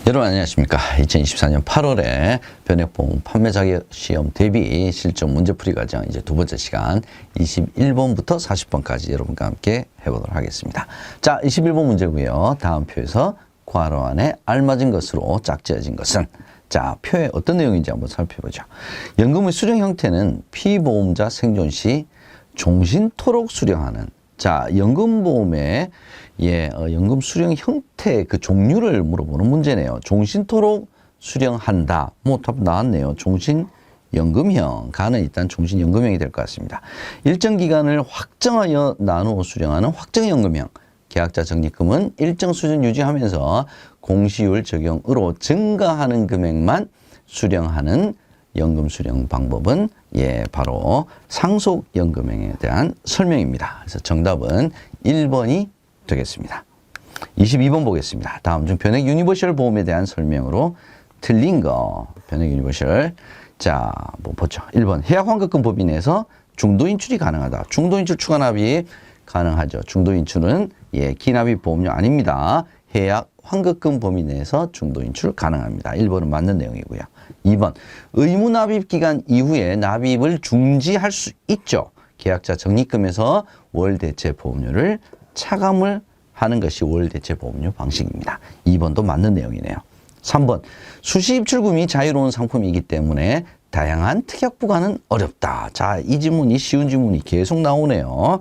여러분 안녕하십니까. 2024년 8월에 변액보험 판매 자격시험 대비 실전 문제풀이 과정 이제 두 번째 시간 21번부터 40번까지 여러분과 함께 해보도록 하겠습니다. 자, 21번 문제고요. 다음 표에서 괄호 안에 알맞은 것으로 짝지어진 것은, 자, 표에 어떤 내용인지 한번 살펴보죠. 연금의 수령 형태는 피보험자 생존 시 종신토록 수령하는, 자, 연금보험의 연금 수령 형태 그 종류를 물어보는 문제네요. 종신토록 수령한다. 뭐 답 나왔네요. 종신연금형. 가는 일단 종신연금형이 될 것 같습니다. 일정 기간을 확정하여 나누어 수령하는 확정연금형. 계약자 적립금은 일정 수준 유지하면서 공시율 적용으로 증가하는 금액만 수령하는 연금 수령 방법은 바로 상속연금형에 대한 설명입니다. 그래서 정답은 1번이 되겠습니다. 22번 보겠습니다. 다음 중 변액 유니버셜 보험에 대한 설명으로 틀린 거. 변액 유니버셜. 자, 뭐 보죠. 1번 해약 환급금 법인 내에서 중도 인출이 가능하다. 중도 인출 추가 납입 가능하죠. 중도 인출은 기납입 보험료 아닙니다. 해약 환급금 범위 내에서 중도 인출 가능합니다. 1번은 맞는 내용이고요. 2번 의무 납입 기간 이후에 납입을 중지할 수 있죠. 계약자 적립금에서 월 대체 보험료를 차감을 하는 것이 월 대체 보험료 방식입니다. 2번도 맞는 내용이네요. 3번 수시 입출금이 자유로운 상품이기 때문에 다양한 특약 부과는 어렵다. 자, 이 질문이 쉬운 질문이 계속 나오네요.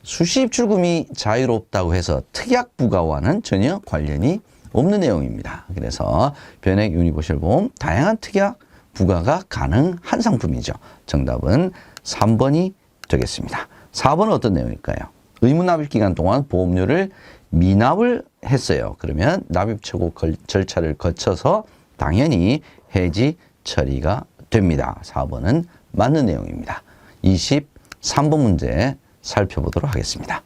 수시 입출금이 자유롭다고 해서 특약 부과와는 전혀 관련이 없는 내용입니다. 그래서 변액 유니버셜 보험 다양한 특약 부과가 가능한 상품이죠. 정답은 3번이 되겠습니다. 4번은 어떤 내용일까요? 의무 납입 기간 동안 보험료를 미납을 했어요. 그러면 납입 최고 절차를 거쳐서 당연히 해지 처리가 됩니다. 4번은 맞는 내용입니다. 23번 문제 살펴보도록 하겠습니다.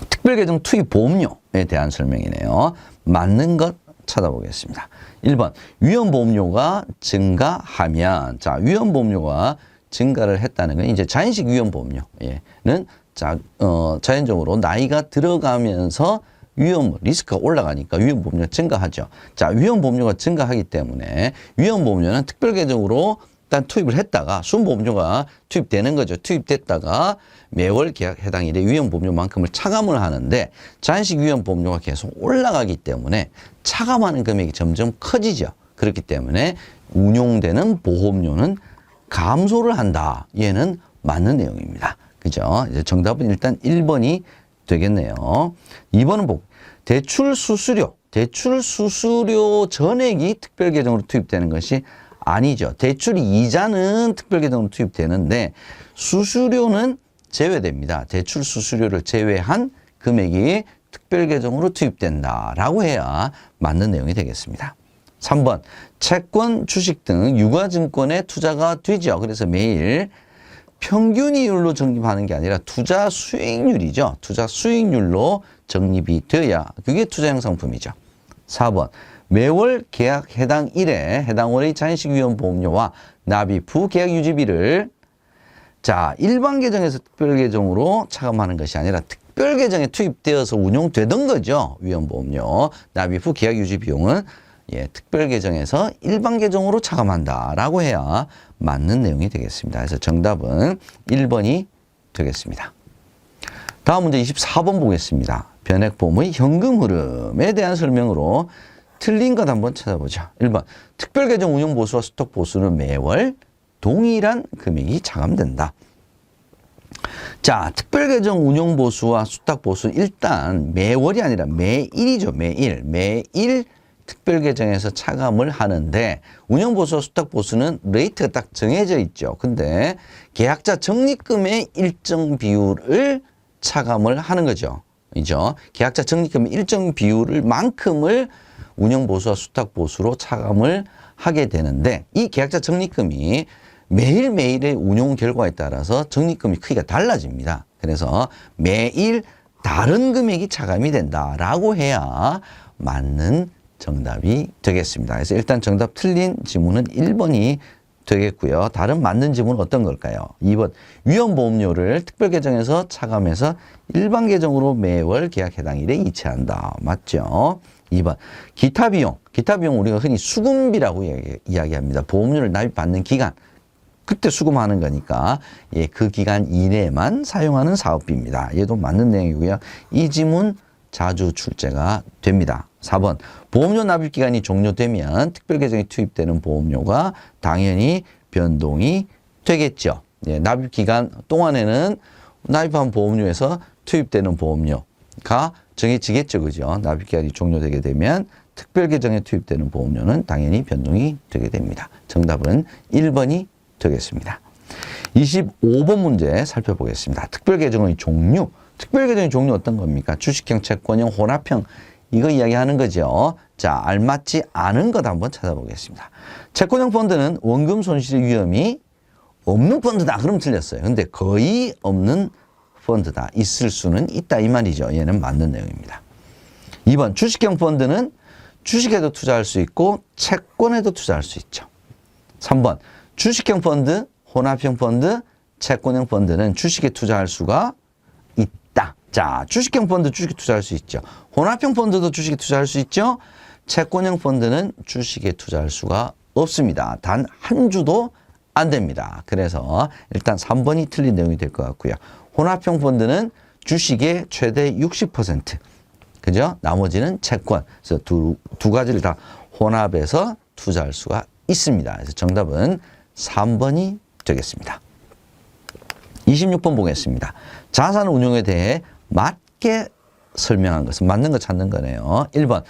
특별계정 투입 보험료에 대한 설명이네요. 맞는 것 찾아보겠습니다. 1번 위험보험료가 증가하면, 자, 위험보험료가 증가를 했다는 건 이제 자연식 위험보험료는 자연적으로 나이가 들어가면서 리스크가 올라가니까 위험보험료가 증가하죠. 자, 위험보험료가 증가하기 때문에 위험보험료는 특별계정으로 일단 투입을 했다가 순보험료가 투입되는 거죠. 투입됐다가 매월 계약 해당 일의 위험보험료만큼을 차감을 하는데 자연식 위험보험료가 계속 올라가기 때문에 차감하는 금액이 점점 커지죠. 그렇기 때문에 운용되는 보험료는 감소를 한다. 얘는 맞는 내용입니다. 그죠? 이제 정답은 일단 1번이 되겠네요. 2번은 보고 대출 수수료 전액이 특별계정으로 투입되는 것이 아니죠. 대출 이자는 특별계정으로 투입되는데 수수료는 제외됩니다. 대출 수수료를 제외한 금액이 특별계정으로 투입된다라고 해야 맞는 내용이 되겠습니다. 3번 채권, 주식 등 유가증권에 투자가 되죠. 그래서 매일 평균 이율로 적립하는 게 아니라 투자 수익률이죠. 투자 수익률로 적립이 되어야 그게 투자형 상품이죠. 4번 매월 계약 해당 일에 해당 월의 자연식 위험보험료와 납입 후 계약 유지비를, 자, 일반 계정에서 특별 계정으로 차감하는 것이 아니라 특별 계정에 투입되어서 운용되던 거죠. 위험보험료 납입 후 계약 유지 비용은 특별 계정에서 일반 계정으로 차감한다라고 해야 맞는 내용이 되겠습니다. 그래서 정답은 1번이 되겠습니다. 다음 문제 24번 보겠습니다. 변액보험의 현금 흐름에 대한 설명으로 틀린 것 한번 찾아보죠. 1번 특별계정 운용보수와 수탁보수는 매월 동일한 금액이 차감된다. 자, 특별계정 운용보수와 수탁보수 일단 매월이 아니라 매일이죠. 매일 특별계정에서 차감을 하는데 운용보수와 수탁보수는 레이트가 딱 정해져 있죠. 근데 계약자 적립금의 일정 비율을 차감을 하는 거죠. 계약자 적립금의 일정 비율만큼을 운용보수와 수탁보수로 차감을 하게 되는데 이 계약자 적립금이 매일매일의 운용 결과에 따라서 적립금의 크기가 달라집니다. 그래서 매일 다른 금액이 차감이 된다라고 해야 맞는 정답이 되겠습니다. 그래서 일단 정답 틀린 지문은 1번이 되겠고요. 다른 맞는 지문은 어떤 걸까요? 2번 위험보험료를 특별계정에서 차감해서 일반 계정으로 매월 계약 해당 일에 이체한다. 맞죠? 2번 기타 비용. 기타 비용 우리가 흔히 수금비라고 이야기합니다. 보험료를 납입받는 기간. 그때 수금하는 거니까 예, 그 기간 이내에만 사용하는 사업비입니다. 얘도 맞는 내용이고요. 이 지문 자주 출제가 됩니다. 4번 보험료 납입 기간이 종료되면 특별 계정에 투입되는 보험료가 당연히 변동이 되겠죠. 예, 납입 기간 동안에는 납입한 보험료에서 투입되는 보험료가 정해지겠죠. 그죠? 납입 기간이 종료되게 되면 특별 계정에 투입되는 보험료는 당연히 변동이 되게 됩니다. 정답은 1번이 되겠습니다. 25번 문제 살펴보겠습니다. 특별 계정의 종류. 특별 계정의 종류 어떤 겁니까? 주식형, 채권형, 혼합형. 이거 이야기하는 거죠. 자, 알맞지 않은 것 한번 찾아보겠습니다. 채권형 펀드는 원금 손실 위험이 없는 펀드다. 그럼 틀렸어요. 근데 거의 없는 펀드다. 있을 수는 있다. 이 말이죠. 얘는 맞는 내용입니다. 2번 주식형 펀드는 주식에도 투자할 수 있고 채권에도 투자할 수 있죠. 3번 주식형 펀드, 혼합형 펀드, 채권형 펀드는 주식에 투자할 수가 있다. 자, 주식형 펀드 주식에 투자할 수 있죠. 혼합형 펀드도 주식에 투자할 수 있죠. 채권형 펀드는 주식에 투자할 수가 없습니다. 단 한 주도 안 됩니다. 그래서 일단 3번이 틀린 내용이 될 것 같고요. 혼합형 펀드는 주식의 최대 60%. 그죠? 나머지는 채권. 그래서 두 가지를 다 혼합해서 투자할 수가 있습니다. 그래서 정답은 3번이 되겠습니다. 26번 보겠습니다. 자산 운용에 대해 맞게 설명한 것은 맞는 거 찾는 거네요. 1번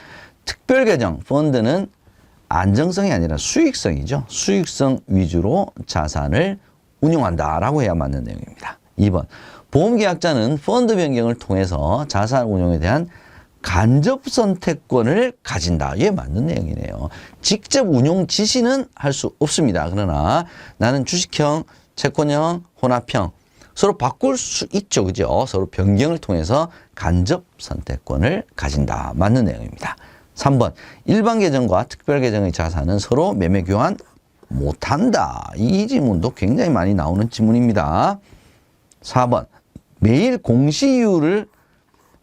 특별계정 펀드는 안정성이 아니라 수익성이죠. 수익성 위주로 자산을 운용한다라고 해야 맞는 내용입니다. 2번 보험계약자는 펀드 변경을 통해서 자산 운용에 대한 간접 선택권을 가진다. 이게 맞는 내용이네요. 직접 운용 지시는 할 수 없습니다. 그러나 나는 주식형, 채권형, 혼합형 서로 바꿀 수 있죠. 그죠? 서로 변경을 통해서 간접 선택권을 가진다. 맞는 내용입니다. 3번 일반 계정과 특별 계정의 자산은 서로 매매 교환 못한다. 이 지문도 굉장히 많이 나오는 지문입니다. 4번 매일 공시이율을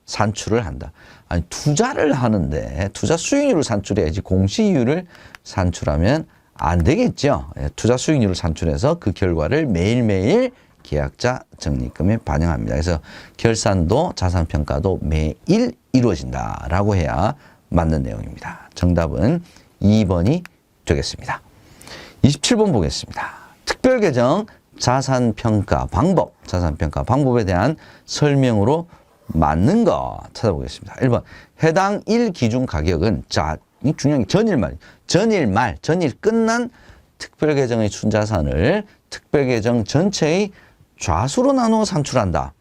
산출을 한다. 아니 투자를 하는데 투자 수익률을 산출해야지 공시이율을 산출하면 안 되겠죠. 투자 수익률을 산출해서 그 결과를 매일매일 계약자 적립금에 반영합니다. 그래서 결산도 자산평가도 매일 이루어진다라고 해야 맞는 내용입니다. 정답은 2번이 되겠습니다. 27번 보겠습니다. 특별계정 자산평가 방법, 자산평가 방법에 대한 설명으로 맞는 거 찾아보겠습니다. 1번 해당 일 기준 가격은 자, 이 중요한 게 전일 끝난 특별계정의 순자산을 특별계정 전체의 좌수로 나누어 산출한다.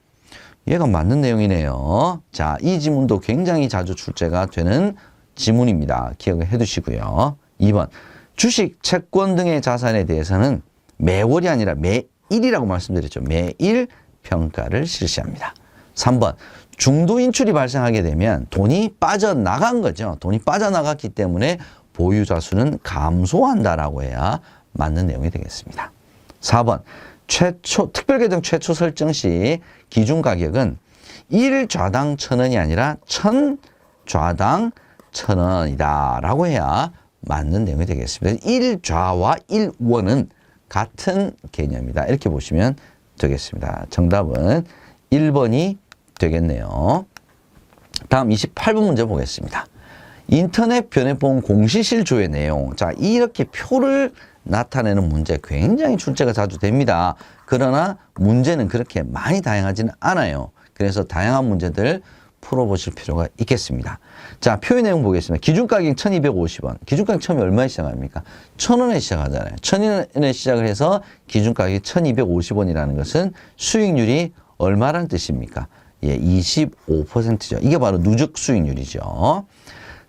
얘가 맞는 내용이네요. 자, 이 지문도 굉장히 자주 출제가 되는 지문입니다. 기억을 해두시고요. 2번 주식, 채권 등의 자산에 대해서는 매월이 아니라 매일이라고 말씀드렸죠. 매일 평가를 실시합니다. 3번 중도 인출이 발생하게 되면 돈이 빠져나간 거죠. 돈이 빠져나갔기 때문에 보유자 수는 감소한다라고 해야 맞는 내용이 되겠습니다. 4번 특별계정 최초 설정 시 기준 가격은 1좌당 1,000원이 아니라 1,000좌당 1,000원이다 라고 해야 맞는 내용이 되겠습니다. 1좌와 1원은 같은 개념이다. 이렇게 보시면 되겠습니다. 정답은 1번이 되겠네요. 다음 28번 문제 보겠습니다. 인터넷 변액보험 공시실 조회 내용. 자, 이렇게 표를 나타내는 문제 굉장히 출제가 자주 됩니다. 그러나 문제는 그렇게 많이 다양하지는 않아요. 그래서 다양한 문제들 풀어보실 필요가 있겠습니다. 자, 표의 내용 보겠습니다. 기준가격 1,250원. 기준가격 처음에 얼마에 시작합니까? 1,000원에 시작하잖아요. 1,000원에 시작을 해서 기준가격이 1,250원이라는 것은 수익률이 얼마라는 뜻입니까? 예, 25%죠. 이게 바로 누적 수익률이죠.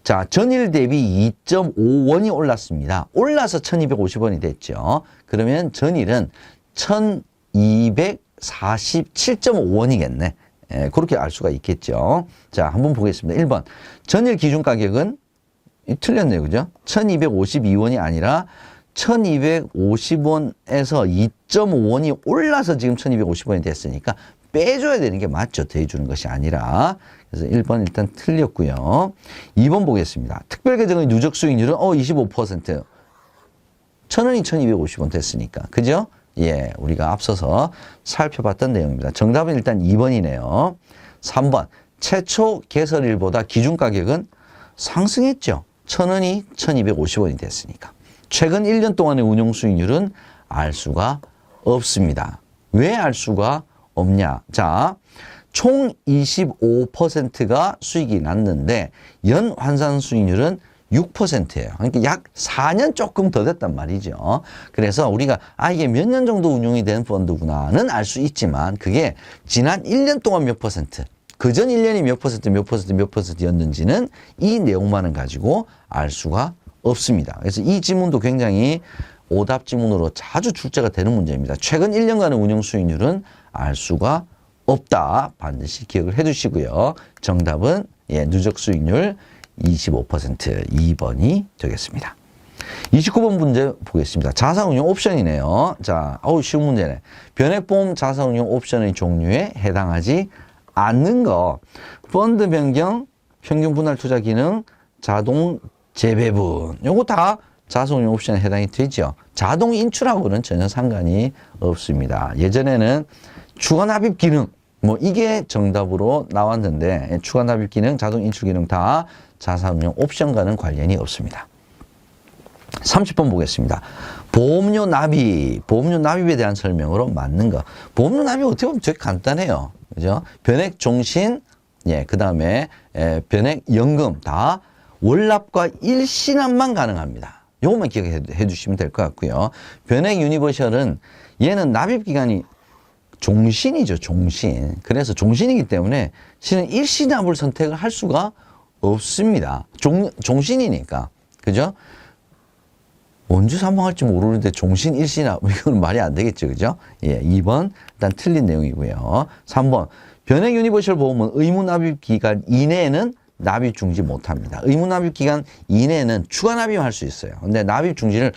자, 전일 대비 2.5원이 올랐습니다. 올라서 1,250원이 됐죠. 그러면 전일은 1,247.5원이겠네. 예, 그렇게 알 수가 있겠죠. 자, 한번 보겠습니다. 1번. 전일 기준 가격은 틀렸네요. 그죠? 1,252원이 아니라 1,250원에서 0.5원이 올라서 지금 1250원이 됐으니까 빼줘야 되는 게 맞죠. 더해주는 것이 아니라. 그래서 1번 일단 틀렸고요. 2번 보겠습니다. 특별계정의 누적 수익률은 25%. 1,000원이 1250원 됐으니까. 그죠? 예, 우리가 앞서서 살펴봤던 내용입니다. 정답은 일단 2번이네요. 3번. 최초 개설일보다 기준가격은 상승했죠. 1,000원이 1,250원이 됐으니까. 최근 1년 동안의 운용 수익률은 알 수가 없습니다. 왜 알 수가 없냐? 자, 총 25%가 수익이 났는데 연 환산 수익률은 6%예요. 그러니까 약 4년 조금 더 됐단 말이죠. 그래서 우리가 이게 몇 년 정도 운용이 된 펀드구나는 알 수 있지만 그게 지난 1년 동안 몇 퍼센트, 그전 1년이 몇 퍼센트였는지는 이 내용만은 가지고 알 수가 없습니다. 그래서 이 지문도 굉장히 오답 지문으로 자주 출제가 되는 문제입니다. 최근 1년간의 운용 수익률은 알 수가 없다. 반드시 기억을 해 두시고요. 정답은 누적 수익률 25% 2번이 되겠습니다. 29번 문제 보겠습니다. 자산운용 옵션이네요. 자, 쉬운 문제네. 변액보험 자산운용 옵션의 종류에 해당하지 않는 거. 펀드 변경, 평균 분할 투자 기능, 자동 재배분. 요거 다 자산운용 옵션에 해당이 되죠. 자동 인출하고는 전혀 상관이 없습니다. 예전에는 추가 납입 기능, 이게 정답으로 나왔는데 추가 납입 기능, 자동 인출 기능 다 자산운용 옵션과는 관련이 없습니다. 30번 보겠습니다. 보험료 납입에 대한 설명으로 맞는 거. 보험료 납입 어떻게 보면 되게 간단해요. 그죠? 변액 종신, 그 다음에 변액 연금 다 월납과 일시납만 가능합니다. 요것만 기억해 주시면 될 것 같고요. 변액 유니버셜은 얘는 납입 기간이 종신이죠, 종신. 그래서 종신이기 때문에 실은 일시납을 선택을 할 수가 없습니다. 종신이니까. 그죠? 언제 사망할지 모르는데 종신 일시납, 이건 말이 안 되겠죠. 그죠? 2번 일단 틀린 내용이고요. 3번 변액 유니버셜 보험은 의무 납입 기간 이내에는 납입 중지 못합니다. 의무 납입 기간 이내에는 추가 납입할 수 있어요. 근데 납입 중지를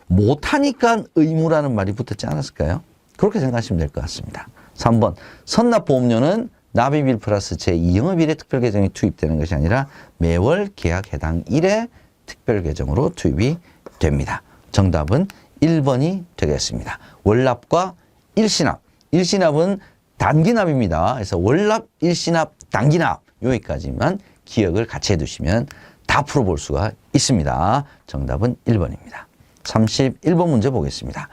못하니까 의무라는 말이 붙었지 않았을까요? 그렇게 생각하시면 될 것 같습니다. 3번 선납보험료는 납입일 플러스 제2영업일에 특별계정이 투입되는 것이 아니라 매월 계약 해당 일에 특별계정으로 투입이 됩니다. 정답은 1번이 되겠습니다. 월납과 일시납. 일시납은 단기납입니다. 그래서 월납, 일시납, 단기납 여기까지만 기억을 같이 해두시면 다 풀어볼 수가 있습니다. 정답은 1번입니다. 31번 문제 보겠습니다.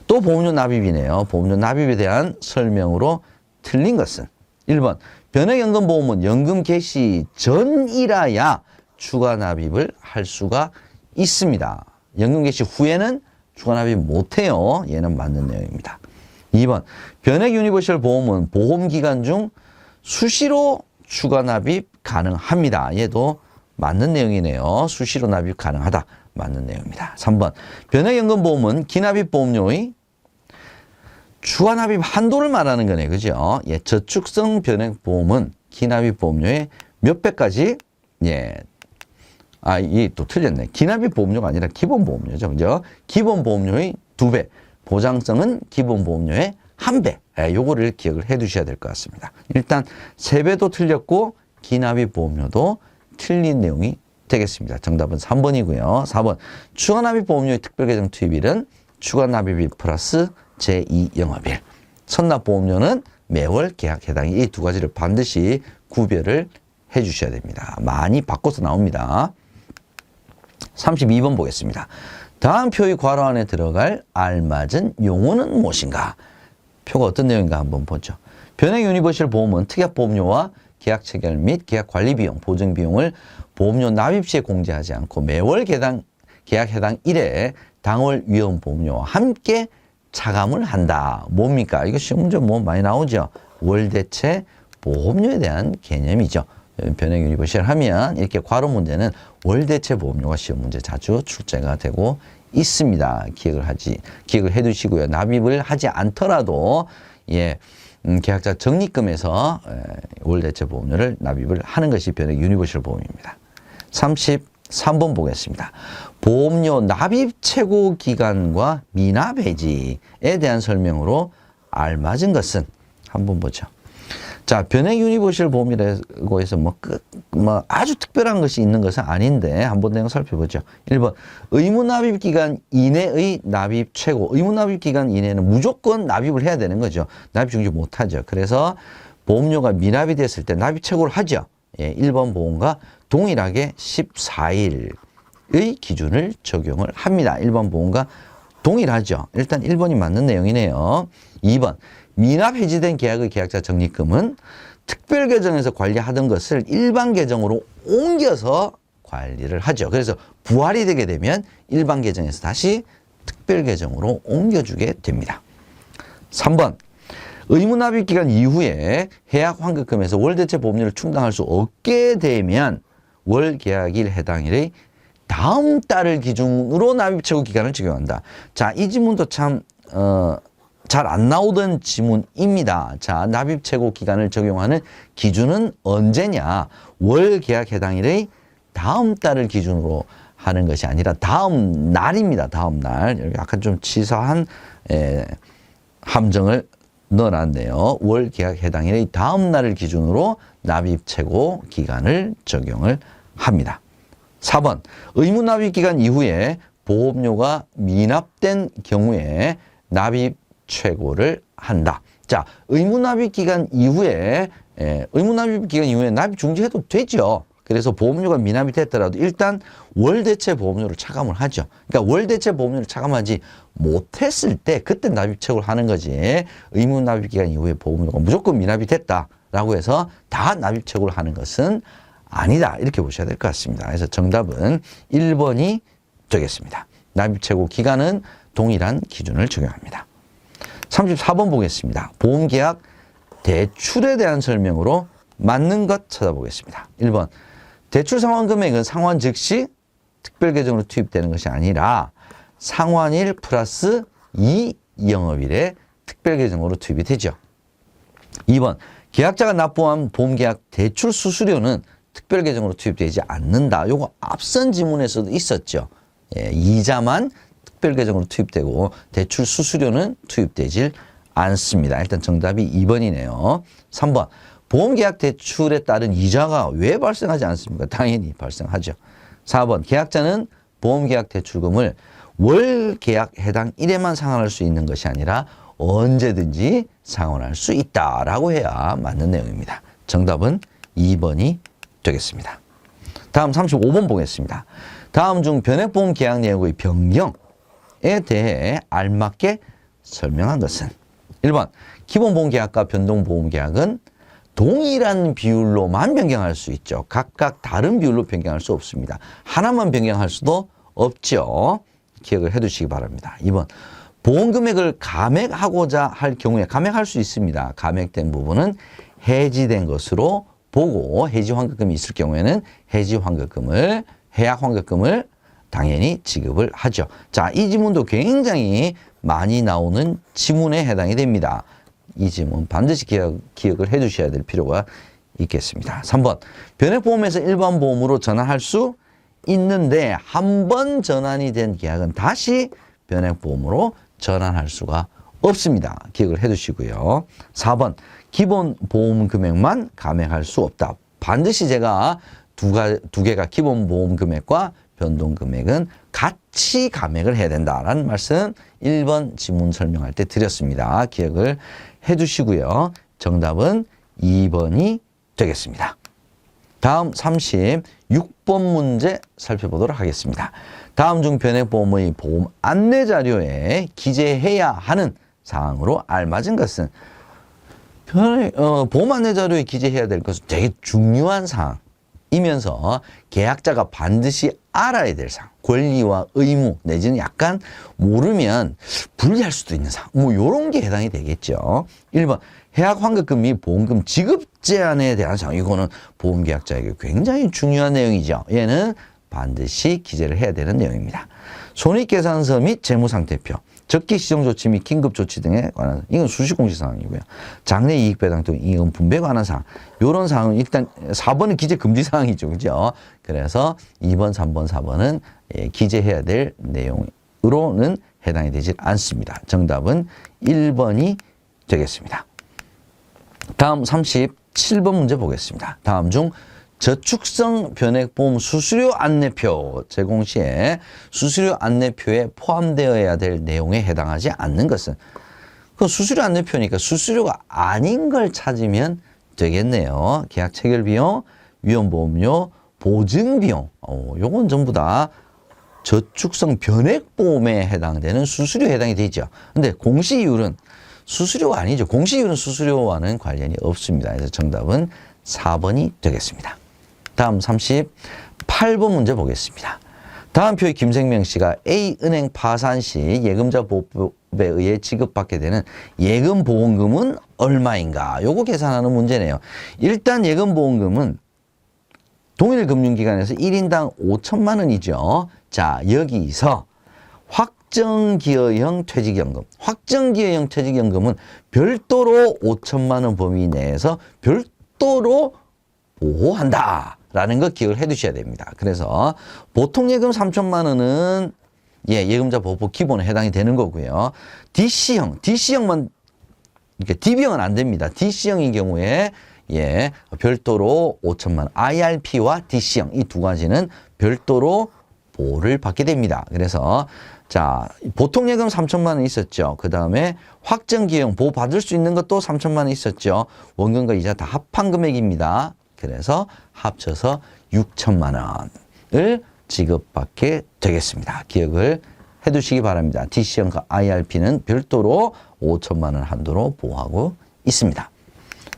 또 보험료 납입이네요. 보험료 납입에 대한 설명으로 틀린 것은 1번 변액연금보험은 연금 개시 전이라야 추가 납입을 할 수가 있습니다. 연금 개시 후에는 추가 납입 못해요. 얘는 맞는 내용입니다. 2번 변액 유니버셜 보험은 보험기간 중 수시로 추가 납입 가능합니다. 얘도 맞는 내용이네요. 수시로 납입 가능하다. 맞는 내용입니다. 3번 변액연금보험은 기납입 보험료의 추가 납입 한도를 말하는 거네. 그죠? 저축성 변액보험은 기납입 보험료의 몇 배까지? 이게 또 틀렸네. 기납입 보험료가 아니라 기본 보험료죠. 그죠? 기본 보험료의 2배. 보장성은 기본 보험료의 1배. 요거를 기억을 해 두셔야 될 것 같습니다. 일단 3배도 틀렸고 기납입 보험료도 틀린 내용이 되겠습니다. 정답은 3번이고요. 4번 추가 납입 보험료의 특별계정 투입일은 추가 납입일 플러스 제2영업일. 선납 보험료는 매월 계약 해당일. 이 두 가지를 반드시 구별을 해 주셔야 됩니다. 많이 바꿔서 나옵니다. 32번 보겠습니다. 다음 표의 괄호 안에 들어갈 알맞은 용어는 무엇인가? 표가 어떤 내용인가 한번 보죠. 변액 유니버셜 보험은 특약 보험료와 계약 체결 및 계약 관리 비용, 보증 비용을 보험료 납입 시에 공제하지 않고 매월 계약 해당 일에 당월 위험 보험료와 함께 차감을 한다. 뭡니까? 이거 시험 문제 많이 나오죠. 월대체 보험료에 대한 개념이죠. 변액 유니버셜 하면 이렇게 괄호 문제는 월대체 보험료가 시험 문제 자주 출제가 되고 있습니다. 기억을 해 두시고요. 납입을 하지 않더라도 계약자 적립금에서 월대체 보험료를 납입을 하는 것이 변액 유니버셜 보험입니다. 3번 보겠습니다. 보험료 납입 최고 기간과 미납 해지에 대한 설명으로 알맞은 것은 한번 보죠. 자, 변액 유니버셜 보험이라고 해서 뭐 아주 특별한 것이 있는 것은 아닌데 한번 내용 살펴보죠. 1번 의무 납입 기간 이내의 납입 최고. 의무 납입 기간 이내는 무조건 납입을 해야 되는 거죠. 납입 중지 못하죠. 그래서 보험료가 미납이 됐을 때 납입 최고를 하죠. 예, 1번 보험과 동일하게 14일의 기준을 적용을 합니다. 1번 보험과 동일하죠. 일단 1번이 맞는 내용이네요. 2번 미납 해지된 계약의 계약자 적립금은 특별 계정에서 관리하던 것을 일반 계정으로 옮겨서 관리를 하죠. 그래서 부활이 되게 되면 일반 계정에서 다시 특별 계정으로 옮겨주게 됩니다. 3번 의무 납입 기간 이후에 해약 환급금에서 월 대체 보험료를 충당할 수 없게 되면 월 계약일 해당일의 다음 달을 기준으로 납입 최고 기간을 적용한다. 자, 이 지문도 참 잘 안 나오던 지문입니다. 자, 납입 최고 기간을 적용하는 기준은 언제냐? 월 계약 해당일의 다음 달을 기준으로 하는 것이 아니라 다음 날입니다. 다음 날. 여기 약간 좀 치사한 함정을 넣어놨네요. 월 계약 해당일의 다음 날을 기준으로 납입 최고 기간을 적용을 합니다. 4번 의무 납입 기간 이후에 보험료가 미납된 경우에 납입 최고를 한다. 자, 의무 납입 기간 이후에 납입 중지해도 되죠. 그래서 보험료가 미납이 됐더라도 일단 월 대체 보험료를 차감을 하죠. 그러니까 월 대체 보험료를 차감하지 못했을 때 그때 납입 최고를 하는 거지. 의무 납입 기간 이후에 보험료가 무조건 미납이 됐다라고 해서 다 납입 최고를 하는 것은 아니다. 이렇게 보셔야 될 것 같습니다. 그래서 정답은 1번이 되겠습니다. 납입 최고 기간은 동일한 기준을 적용합니다. 34번 보겠습니다. 보험계약 대출에 대한 설명으로 맞는 것 찾아보겠습니다. 1번 대출 상환 금액은 상환 즉시 특별계정으로 투입되는 것이 아니라 상환일 플러스 2영업일에 특별계정으로 투입이 되죠. 2번 계약자가 납부한 보험계약 대출 수수료는 특별계정으로 투입되지 않는다. 요거 앞선 지문에서도 있었죠. 예, 이자만 특별계정으로 투입되고 대출 수수료는 투입되질 않습니다. 일단 정답이 2번이네요. 3번 보험계약 대출에 따른 이자가 왜 발생하지 않습니까? 당연히 발생하죠. 4번 계약자는 보험계약 대출금을 월 계약 해당 일에만 상환할 수 있는 것이 아니라 언제든지 상환할 수 있다라고 해야 맞는 내용입니다. 정답은 2번이 되겠습니다. 다음 35번 보겠습니다. 다음 중 변액보험 계약 내역의 변경에 대해 알맞게 설명한 것은 1번 기본보험계약과 변동보험계약은 동일한 비율로만 변경할 수 있죠. 각각 다른 비율로 변경할 수 없습니다. 하나만 변경할 수도 없죠. 기억을 해 두시기 바랍니다. 2번 보험금액을 감액하고자 할 경우에 감액할 수 있습니다. 감액된 부분은 해지된 것으로 보고 해지환급금이 있을 경우에는 해지환급금을 해약환급금을 당연히 지급을 하죠. 자, 이 지문도 굉장히 많이 나오는 지문에 해당이 됩니다. 이 지문 반드시 기억을 해 두셔야 될 필요가 있겠습니다. 3번 변액보험에서 일반보험으로 전환할 수 있는데 한 번 전환이 된 계약은 다시 변액보험으로 전환할 수가 없습니다. 기억을 해 두시고요. 4번 기본 보험 금액만 감액할 수 없다. 반드시 제가 두 개가 기본 보험 금액과 변동 금액은 같이 감액을 해야 된다라는 말씀 1번 지문 설명할 때 드렸습니다. 기억을 해 두시고요. 정답은 2번이 되겠습니다. 다음 36번 문제 살펴보도록 하겠습니다. 다음 중 변액보험의 보험 안내 자료에 기재해야 하는 사항으로 알맞은 것은 보험 안내 자료에 기재해야 될 것은 되게 중요한 사항이면서 계약자가 반드시 알아야 될 사항, 권리와 의무 내지는 약간 모르면 불리할 수도 있는 사항, 뭐 이런 게 해당이 되겠죠. 1번 해약 환급금 및 보험금 지급 제한에 대한 사항, 이거는 보험계약자에게 굉장히 중요한 내용이죠. 얘는 반드시 기재를 해야 되는 내용입니다. 손익계산서 및 재무상태표. 적기 시정 조치 및 긴급 조치 등에 관한 이건 수시 공시 사항이고요. 장래 이익 배당 등 이익 분배에 관한 사항. 요런 사항은 일단 4번은 기재 금지 사항이죠. 그죠? 그래서 2번, 3번, 4번은 기재해야 될 내용으로는 해당이 되지 않습니다. 정답은 1번이 되겠습니다. 다음 37번 문제 보겠습니다. 다음 중 저축성 변액보험 수수료 안내표 제공 시에 수수료 안내표에 포함되어야 될 내용에 해당하지 않는 것은 그 수수료 안내표니까 수수료가 아닌 걸 찾으면 되겠네요. 계약 체결 비용, 위험보험료, 보증 비용. 요건 전부 다 저축성 변액보험에 해당되는 수수료에 해당이 되죠. 근데 공시이율은 수수료가 아니죠. 공시이율은 수수료와는 관련이 없습니다. 그래서 정답은 4번이 되겠습니다. 다음 38번 문제 보겠습니다. 다음 표의 김생명 씨가 A은행 파산 시 예금자 보호법에 의해 지급받게 되는 예금보험금은 얼마인가? 요거 계산하는 문제네요. 일단 예금보험금은 동일 금융기관에서 1인당 5천만 원이죠. 자, 여기서 확정기여형 퇴직연금. 확정기여형 퇴직연금은 별도로 5천만 원 범위 내에서 별도로 보호한다. 라는 거 기억을 해 두셔야 됩니다. 그래서 보통 예금 3천만 원은 예금자 보호법 기본에 해당이 되는 거고요. DC형만 이렇게 DB형은 안 됩니다. DC형인 경우에 별도로 5천만 원, IRP와 DC형 이 두 가지는 별도로 보호를 받게 됩니다. 그래서 자, 보통 예금 3천만 원 있었죠. 그 다음에 확정기여형 보호 받을 수 있는 것도 3천만 원 있었죠. 원금과 이자 다 합한 금액입니다. 그래서 합쳐서 6천만 원을 지급받게 되겠습니다. 기억을 해 두시기 바랍니다. DC형과 IRP는 별도로 5천만 원 한도로 보호하고 있습니다.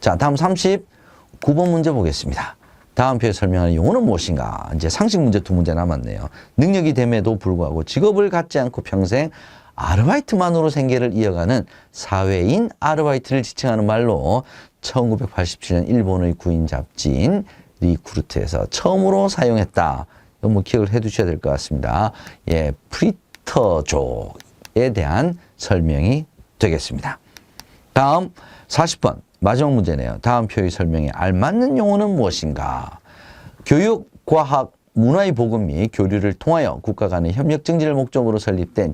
자, 다음 39번 문제 보겠습니다. 다음 표에 설명하는 용어는 무엇인가? 이제 상식 문제 2문제 남았네요. 능력이 됨에도 불구하고 직업을 갖지 않고 평생 아르바이트만으로 생계를 이어가는 사회인 아르바이트를 지칭하는 말로 1987년 일본의 구인 잡지인 리쿠르트에서 처음으로 사용했다. 이거 뭐 기억을 해 두셔야 될 것 같습니다. 프리터족에 대한 설명이 되겠습니다. 다음 40번 마지막 문제네요. 다음 표의 설명에 알맞는 용어는 무엇인가? 교육, 과학, 문화의 보급 및 교류를 통하여 국가 간의 협력 증진을 목적으로 설립된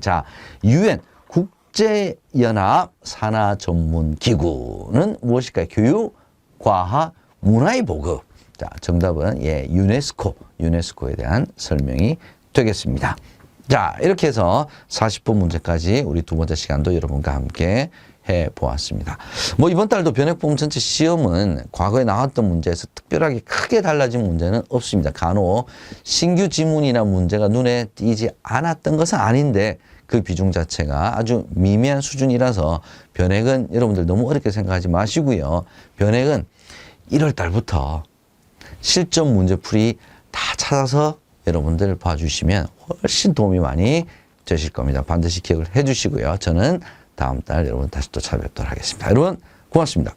UN 국제연합 산하전문기구는 무엇일까요? 교육, 과학, 문화의 보급. 자, 정답은 유네스코에 대한 설명이 되겠습니다. 자, 이렇게 해서 40번 문제까지 우리 두 번째 시간도 여러분과 함께 해보았습니다. 뭐 이번 달도 변액보험 전체 시험은 과거에 나왔던 문제에서 특별하게 크게 달라진 문제는 없습니다. 간혹 신규 지문이나 문제가 눈에 띄지 않았던 것은 아닌데 그 비중 자체가 아주 미미한 수준이라서 변액은 여러분들 너무 어렵게 생각하지 마시고요. 변액은 1월 달부터 실전 문제풀이 다 찾아서 여러분들 봐주시면 훨씬 도움이 많이 되실 겁니다. 반드시 기억을 해 주시고요. 저는 다음 달 여러분 다시 또 찾아뵙도록 하겠습니다. 여러분 고맙습니다.